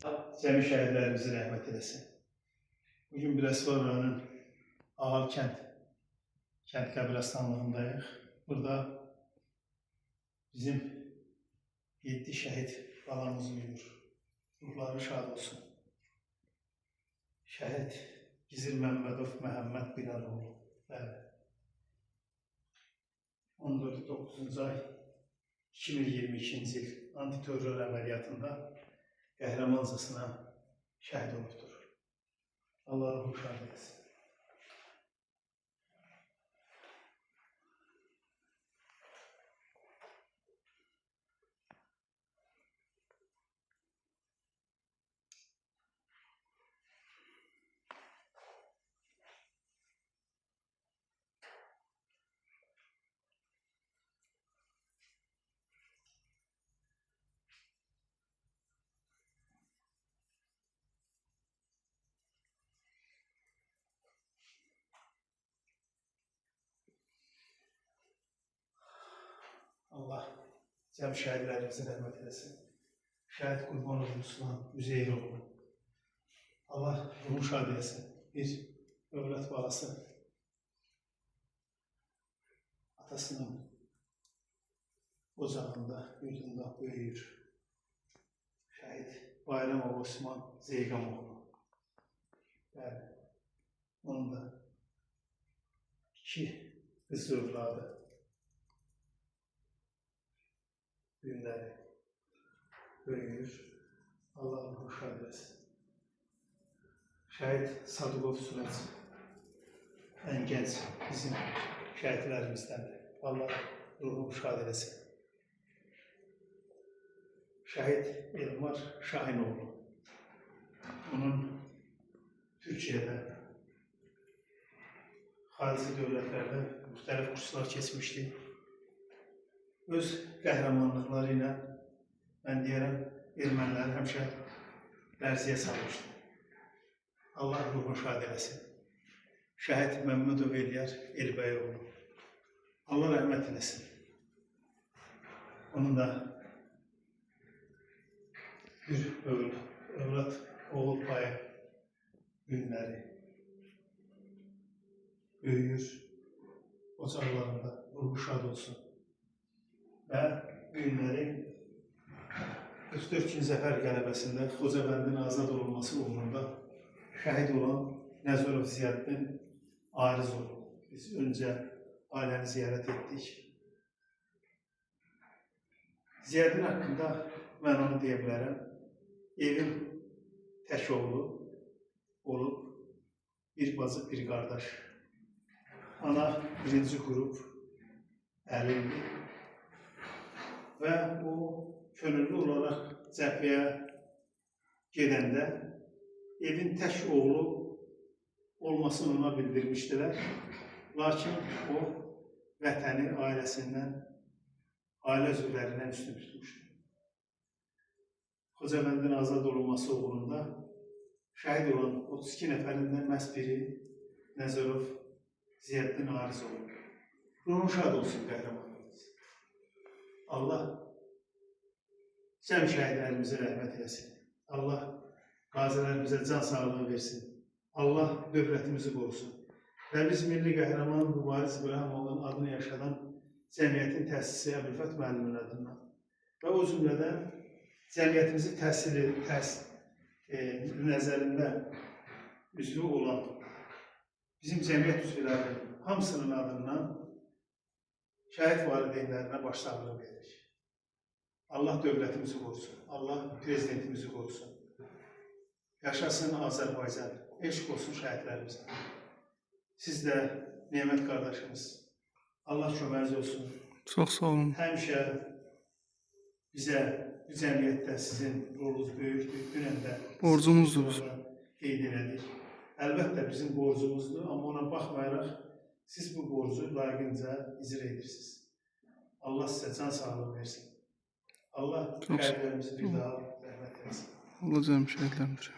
Cəmi şəhidlərimizi rəhmət eləsin. Bugün Biləsuvar rayonunun Ağal kənd qəbirstanlığındayıq. Burada bizim 7 şəhid balamız uyur. Ruhları şad olsun. Şəhid Gizir Məmmədov Məhəmməd Bilaloğlu. 14-9-cu ay 2022-ci il antiterror əməliyyatında qəhrəmancasına şəhid olubdur. Allah ruhu şad etsin. Allah cəm şəhidlərimizi rəhmət eləsin. Şəhid Qurbanov Ruslan Üzeyroğlu. Allah ruhu şad eləsin. Bir övlad balası atasının ocağında, yurdunda böyüyür. Şəhid Bayramov Osman Zeyqamoğlu. Onun da 2 qız övladı. Günləri böyüyür. Allah ruhu şad eləsin. Şəhid Sadıqov Surac ən gənc bizim şəhidlərimizdəndir. Allah ruhu şad eləsin. Şəhid Elmar Şahinoğlu. Onun Türkiyədə, xarici dövlətlərdə müxtəlif kurslar keçmişdi. Öz qəhrəmanlıqları ilə mən deyərəm, erməniləri həmişə lərziyə salmışdı. Allah ruhu şad eləsin. Şəhid Məmmədov Eliyar Elbəyoğlu. Allah rəhmət eləsin. Onun da bir övlad, oğul payı günləri böyüyür. Ocaqlarında ruhu şad olsun. Və günləri 44 gün zəfər qələbəsində Xocavəndin azad olunması uğrunda şəhid olan Nəzərov Ziyaddin Arizoğlu. Biz öncə ailəni ziyarət etdik. Ziyaddin haqqında mən onu deyə bilərəm. Evin tək oğlu olub, bir bacı, bir qardaş. Ana birinci qrup əlildir. Və o könüllü olaraq cəbhəyə gedəndə evin tək oğlu olmasını ona bildirmişdilər. Lakin o vətəni ailəsindən, ailə üzvlərindən üstün tutmuşdur. Xocavəndin azad olunması uğrunda şəhid olan 32 nəfərindən məhz biri Nəzərov Ziyaddin Arizoğlu. Ruhu şad olsun qəhrəmanlarımız. Allah cəm şəhidlərimizə rəhmət eləsin. Allah qazilərimizə can sağlığı versin. Allah dövlətimizi qorusun. Və biz milli qəhrəman Mübariz İbrahimovun adını yaşadan cəmiyyətin təsisi Əbülfət müəllimin adından və o cümlədən cəmiyyətimizin təhsili nəzərində üzvü olan bizim cəmiyyət üzvlərinin hamısının adından şəhid valideynlərinə başsağlığı verir. Allah dövlətimizi qorusun, Allah prezidentimizi qorusun. Yaşasın Azərbaycan, eşq olsun şəhidlərimizə. Siz də Nemət qardaşımız, Allah köməyiniz olsun. Çox sağ olun. Həmişə bizə, bu cəmiyyətdə sizin rolunuz böyükdür. Dünən də borcumuzdur. Qeyd elədik. Əlbəttə bizim borcumuzdur, amma ona baxmayaraq siz bu borcu layiqincə icra edirsiniz. Allah sizə can sağlığı versin. Allah şəhidlərimizi bir daha rəhmət eləsin. Allah cəm şəhidlərimizə.